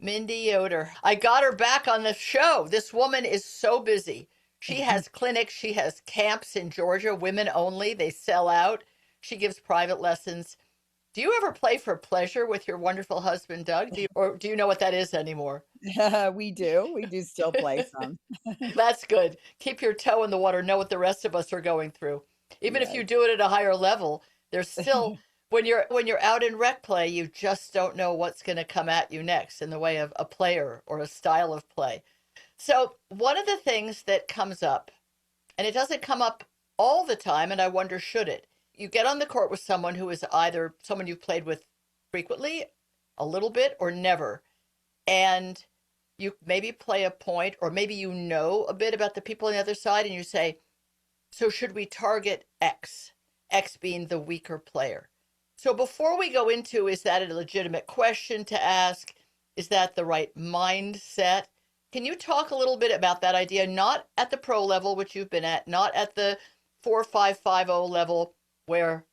Mindy Yoder. I got her back on the show. This woman is so busy. She has clinics, she has camps in Georgia, women only. They sell out. She gives private lessons. Do you ever play for pleasure with your wonderful husband, Doug? Or do you know what that is anymore? We do. We do still play some. That's good. Keep your toe in the water. Know what the rest of us are going through. Even if Yes. you do it at a higher level, there's still when you're out in rec play, you just don't know what's going to come at you next in the way of a player or a style of play. So one of the things that comes up, and it doesn't come up all the time, and I wonder should it? You get on the court with someone who is either someone you've played with frequently, a little bit, or never, and you maybe play a point, or maybe you know a bit about the people on the other side, and you say, so should we target X? X being the weaker player. So before we go into, is that a legitimate question to ask? Is that the right mindset? Can you talk a little bit about that idea, not at the pro level, which you've been at, not at the 4550 level where,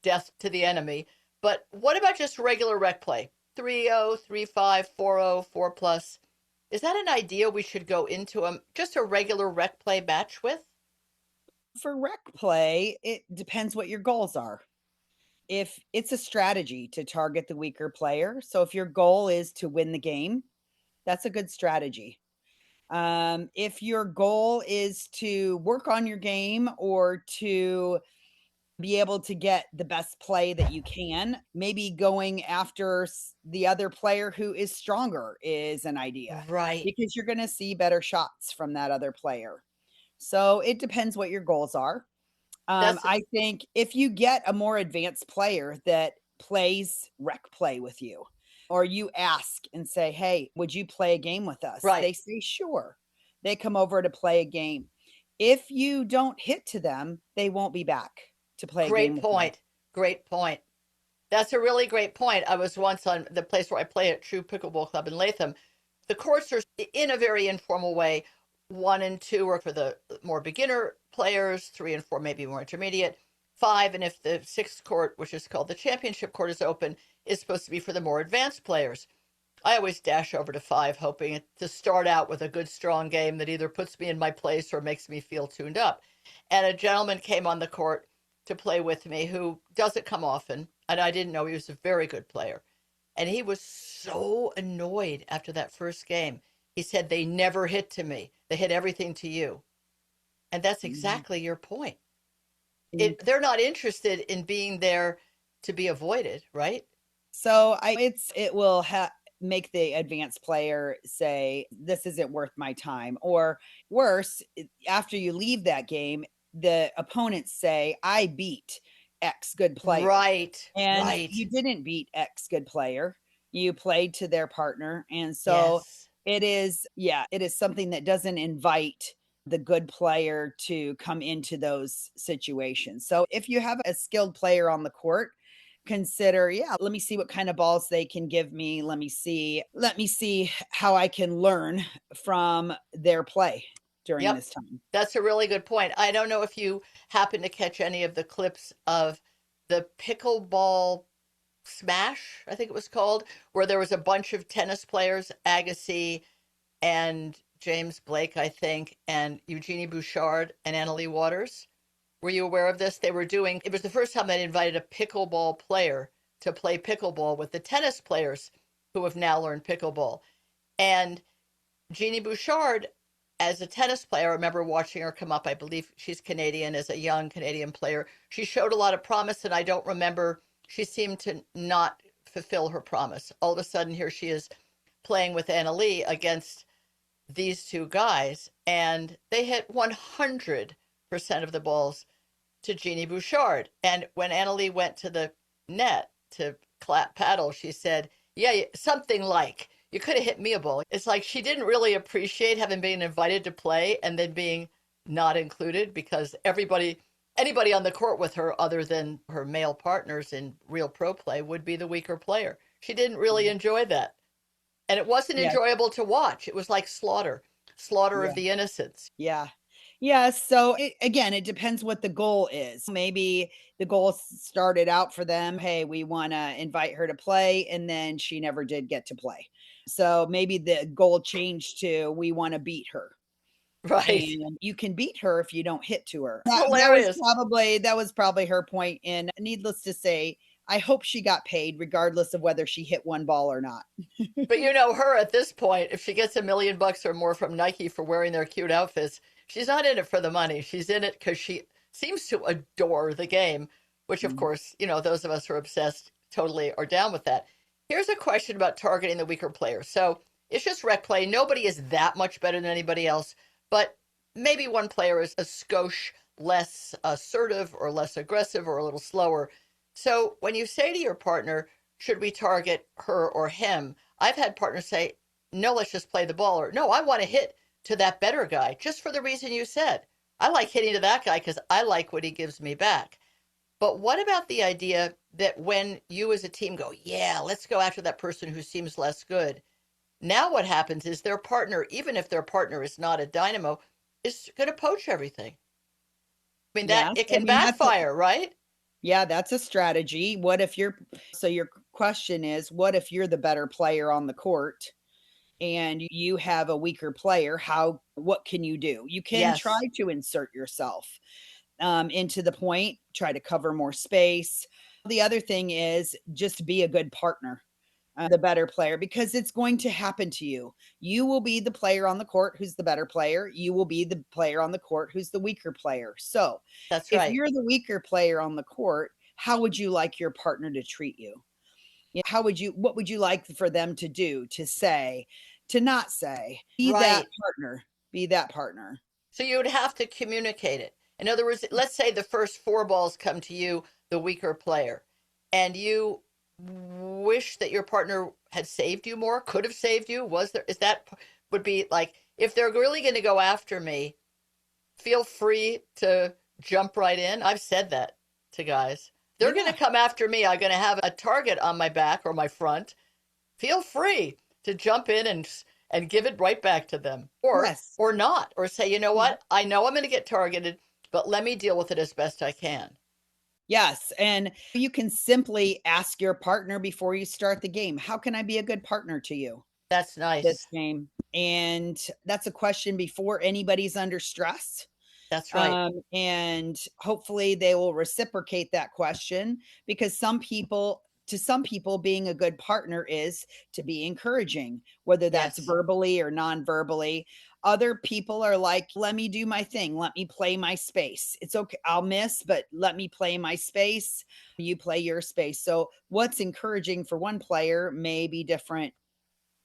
death to the enemy, but what about just regular rec play? 3-0, 3-5, 4-0, 4 plus. Is that an idea we should go into just a regular rec play match with? For rec play, it depends what your goals are. If it's a strategy to target the weaker player, so if your goal is to win the game, that's a good strategy. If your goal is to work on your game or to be able to get the best play that you can, maybe going after the other player who is stronger is an idea Right. because you're going to see better shots from that other player. So it depends what your goals are. That's I think if you get a more advanced player that plays rec play with you, or you ask and say, "Hey, would you play a game with us?" right. They say, "Sure." They come over to play a game. If you don't hit to them, they won't be back to play a Great game with you. point. Great point. That's a really great point. I was once on the place where I play at True Pickleball Club in Latham. The courts are in a very informal way. One and two are for the more beginner players, three and four maybe more intermediate, five, and if the sixth court, which is called the championship court, is open, is supposed to be for the more advanced players. I always dash over to five, hoping to start out with a good, strong game that either puts me in my place or makes me feel tuned up. And a gentleman came on the court to play with me who doesn't come often, and I didn't know he was a very good player. And he was so annoyed after that first game. He said, they never hit to me. They hit everything to you. And that's Mhm. exactly your point. Mm. They're not interested in being there to be avoided, right? So it will make the advanced player say, "This isn't worth my time," or worse, after you leave that game, the opponents say, "I beat X good player," Right, and right. you didn't beat X good player. You played to their partner, and so Yes. it is something that doesn't invite the good player to come into those situations. So if you have a skilled player on the court, consider, yeah, let me see what kind of balls they can give me. Let me see how I can learn from their play during Yep. this time. That's a really good point. I don't know if you happen to catch any of the clips of the pickleball smash, I think it was called, where there was a bunch of tennis players, Agassi and James Blake, I think, and Eugenie Bouchard and Annalie Waters. Were you aware of this? It was the first time they invited a pickleball player to play pickleball with the tennis players who have now learned pickleball. And Jeannie Bouchard, as a tennis player, I remember watching her come up. I believe she's Canadian, as a young Canadian player. She showed a lot of promise, and I don't remember, she seemed to not fulfill her promise. All of a sudden, here she is playing with Annalie against these two guys, and they hit 100% of the balls to Jeannie Bouchard. And when Annalie went to the net to clap paddle, she said, yeah, something like, you could have hit me a ball. It's like she didn't really appreciate having been invited to play and then being not included because anybody on the court with her other than her male partners in real pro play would be the weaker player. She didn't really Yeah. enjoy that. And it wasn't Yeah. enjoyable to watch. It was like slaughter of Yeah. the innocents. Yeah. Yeah, so again, it depends what the goal is. Maybe the goal started out for them, "Hey, we wanna invite her to play," and then she never did get to play. So maybe the goal changed to we want to beat her. Right. And you can beat her if you don't hit to her. It's That was hilarious. probably her point, and needless to say, I hope she got paid regardless of whether she hit one ball or not. But you know her at this point, if she gets $1 million or more from Nike for wearing their cute outfits, she's not in it for the money. She's in it because she seems to adore the game, which of Mhm. course, those of us who are obsessed totally are down with that. Here's a question about targeting the weaker player. So it's just rec play. Nobody is that much better than anybody else, but maybe one player is a skosh less assertive or less aggressive or a little slower. So when you say to your partner, should we target her or him? I've had partners say, no, let's just play the ball. Or no, I want to hit to that better guy just for the reason you said. I like hitting to that guy because I like what he gives me back. But what about the idea that when you as a team go, yeah, let's go after that person who seems less good? Now what happens is their partner, even if their partner is not a dynamo, is going to poach everything. I mean, that Yes, it I can mean, backfire, right? yeah, that's a strategy. What if you're so your question is, what if you're the better player on the court and you have a weaker player? What can you do? You can try Yes, to insert yourself into the point, try to cover more space. The other thing is just be a good partner, the better player, because it's going to happen to you. You will be the player on the court who's the better player. You will be the player on the court who's the weaker player. So that's if right. you're the weaker player on the court, how would you like your partner to treat you? What would you like for them to do, to say, to not say? Be that Right. partner. Be that partner. So you would have to communicate it. In other words, let's say the first four balls come to you, the weaker player, and you wish that your partner had saved you more, could have saved you. Is that would be like, if they're really going to go after me, feel free to jump right in. I've said that to guys. They're going to Yeah. come after me. I'm going to have a target on my back or my front. Feel free to jump in and give it right back to them, Yes. or not, or say, you know Yeah. what, I know I'm going to get targeted, but let me deal with it as best I can. Yes, and you can simply ask your partner before you start the game, "How can I be a good partner to you That's this nice. game?" And that's a question before anybody's under stress. That's right. And hopefully they will reciprocate that question, because some people being a good partner is to be encouraging, whether that's Yes. verbally or non-verbally. Other people are like, let me do my thing, let me play my space, it's okay, I'll miss, but let me play my space, you play your space. So what's encouraging for one player may be different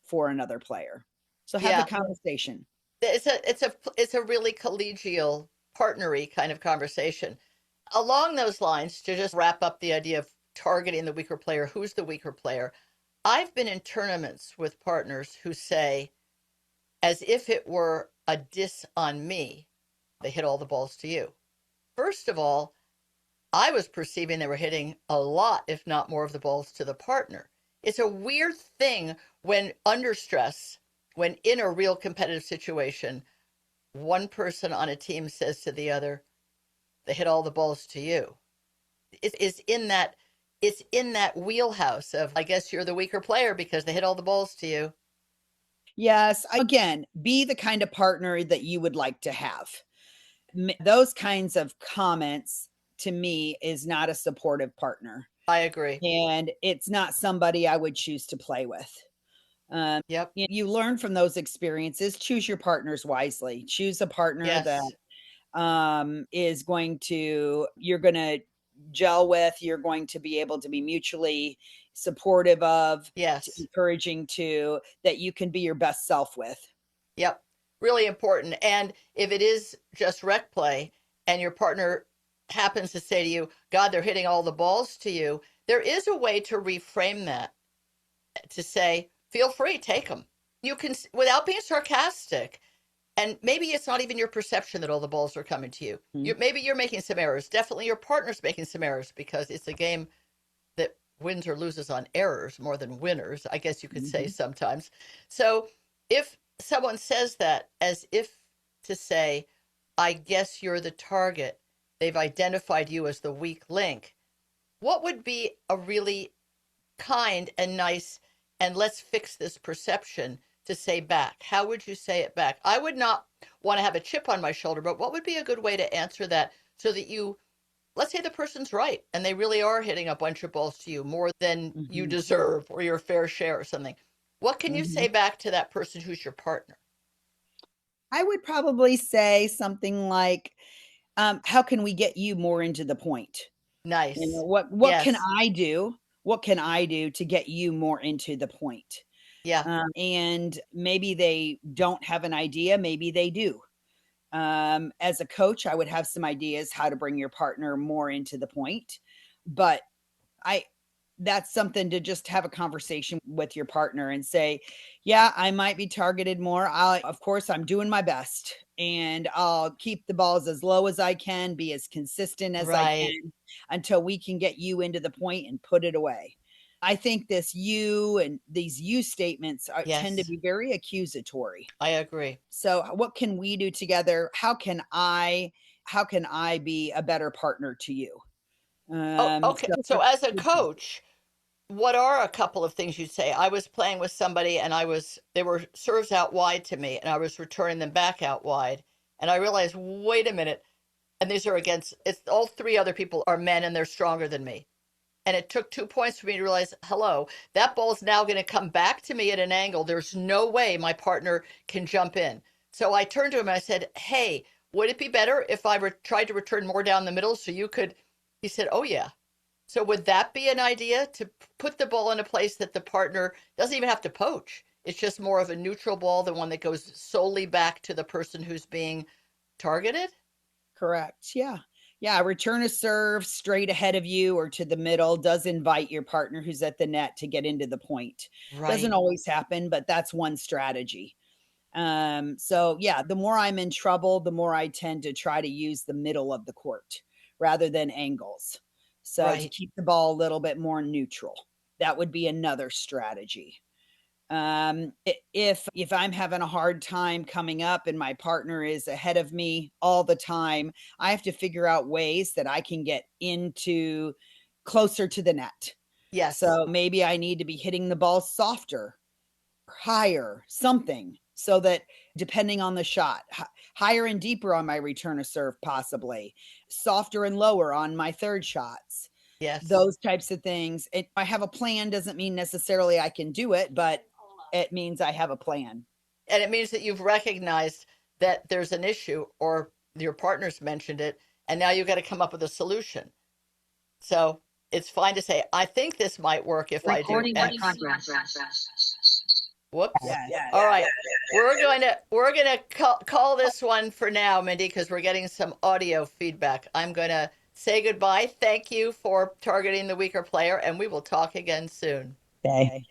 for another player, so have the Yeah. conversation. It's a really collegial, partnery kind of conversation. Along those lines, to just wrap up the idea of targeting the weaker player, who's the weaker player? I've been in tournaments with partners who say, as if it were a diss on me, they hit all the balls to you. First of all, I was perceiving they were hitting a lot, if not more, of the balls to the partner. It's a weird thing when under stress, when in a real competitive situation, one person on a team says to the other, they hit all the balls to you. It's in that wheelhouse of, I guess you're the weaker player because they hit all the balls to you. Yes, again, be the kind of partner that you would like to have. Those kinds of comments to me is not a supportive partner, I agree. and it's not somebody I would choose to play with. Yep. You learn from those experiences. Choose your partners wisely. Choose a partner that Yes. is going to you're going to gel with. You're going to be able to be mutually supportive of, Yes. encouraging to, that you can be your best self with. Yep. Really important. And if it is just rec play and your partner happens to say to you, God, they're hitting all the balls to you, there is a way to reframe that, to say, feel free, take them. You can, without being sarcastic. And maybe it's not even your perception that all the balls are coming to you. Mhm. Maybe you're making some errors. Definitely your partner's making some errors because it's a game that wins or loses on errors more than winners, I guess you could say Mhm. sometimes. So if someone says that as if to say, I guess you're the target, they've identified you as the weak link, what would be a really kind and nice, and let's fix this perception to say back. How would you say it back? I would not want to have a chip on my shoulder, but what would be a good way to answer that so that you, let's say the person's right and they really are hitting a bunch of balls to you more than you Mhm, deserve or your fair share or something. What can you say mhm. back to that person who's your partner? I would probably say something like, "How can we get you more into the point?" You know, Nice. "What can Yes. I do? What can I do to get you more into the point?" Yeah. And maybe they don't have an idea, maybe they do. As a coach, I would have some ideas how to bring your partner more into the point, but I that's something to just have a conversation with your partner and say, "Yeah, I might be targeted more. I Of course, I'm doing my best, and I'll keep the balls as low as I can, be as consistent as I Right. can until we can get you into the point and put it away." I think this "you" and these "you" statements tend to Yes. be very accusatory. I agree. So, what can we do together? How can I be a better partner to you? Oh, okay. So So as a coach, what are a couple of things you'd say? I was playing with somebody and they were serves out wide to me and I was returning them back out wide. And I realized, wait a minute. And these are against, it's all three other people are men and they're stronger than me. And it took 2 points for me to realize, hello, that ball's now going to come back to me at an angle. There's no way my partner can jump in. So I turned to him and I said, hey, would it be better if I tried to return more down the middle so you could? He said, oh, yeah. So would that be an idea to put the ball in a place that the partner doesn't even have to poach? It's just more of a neutral ball, the one that goes solely back to the person who's being targeted? correct. Yeah. Yeah. Return a serve straight ahead of you or to the middle does invite your partner who's at the net to get into the point. Doesn't Right, always happen, but that's one strategy. So yeah, the more I'm in trouble, the more I tend to try to use the middle of the court rather than angles. So to right. keep the ball a little bit more neutral, that would be another strategy. If I'm having a hard time coming up and my partner is ahead of me all the time, I have to figure out ways that I can get into closer to the net. Yes, So maybe I need to be hitting the ball softer, higher, something so that depending on the shot, higher and deeper on my return of serve, possibly softer and lower on my third shots, yes. those types of things. I have a plan doesn't mean necessarily I can do it, but it means I have a plan. And it means that you've recognized that there's an issue or your partner's mentioned it, and now you've got to come up with a solution. So it's fine to say, I think this might work if I do Recording in X. progress. Whoops. Yes. All right. We're going to call this one for now, Mindy, because we're getting some audio feedback. I'm going to say goodbye. Thank you for targeting the weaker player, and we will talk again soon. Okay.